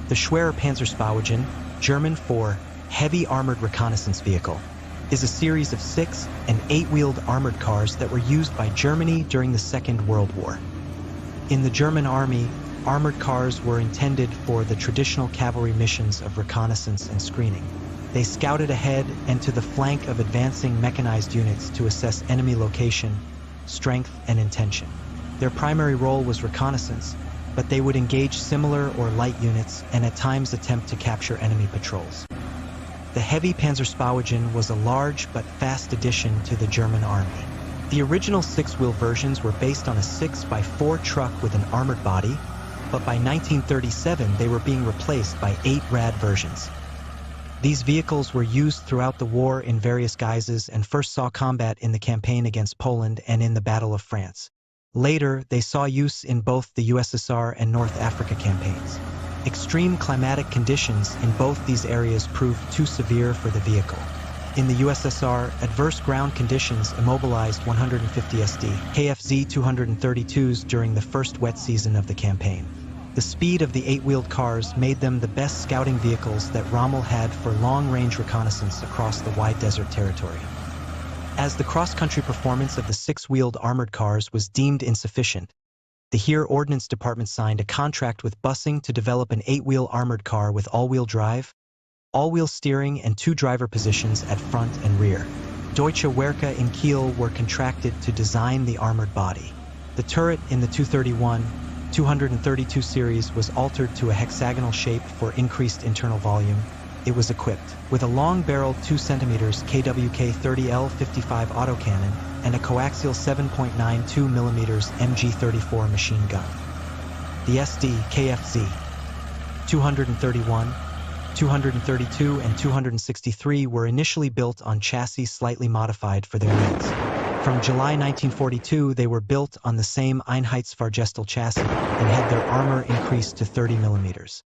The Schwerer Panzerspähwagen, German for heavy armored reconnaissance vehicle, is a series of 6- and 8-wheeled armored cars that were used by Germany during the Second World War. In the German army, armored cars were intended for the traditional cavalry missions of reconnaissance and screening. They scouted ahead and to the flank of advancing mechanized units to assess enemy location, strength, and intention. Their primary role was reconnaissance, but they would engage similar or light units and at times attempt to capture enemy patrols. The heavy Panzerspähwagen was a large but fast addition to the German army. The original 6-wheel versions were based on a 6x4 truck with an armored body, but by 1937 they were being replaced by 8 rad versions. These vehicles were used throughout the war in various guises and first saw combat in the campaign against Poland and in the Battle of France. Later, they saw use in both the USSR and North Africa campaigns. Extreme climatic conditions in both these areas proved too severe for the vehicle. In the USSR, adverse ground conditions immobilized 150 Sd.Kfz 232s during the first wet season of the campaign. The speed of the 8-wheeled cars made them the best scouting vehicles that Rommel had for long-range reconnaissance across the wide desert territory. As the cross-country performance of the 6-wheeled armored cars was deemed insufficient, the Heer Ordnance Department signed a contract with Bussing to develop an 8-wheel armored car with all-wheel drive, all-wheel steering, and 2 driver positions at front and rear. Deutsche Werke in Kiel were contracted to design the armored body. The turret in the 232 series was altered to a hexagonal shape for increased internal volume. It was equipped with a long-barreled 2 cm KWK-30L55 autocannon and a coaxial 7.92 mm MG34 machine gun. The Sd.Kfz 231, 232, and 263 were initially built on chassis slightly modified for their needs. From July 1942, they were built on the same Einheitsfahrgestell chassis and had their armor increased to 30 mm.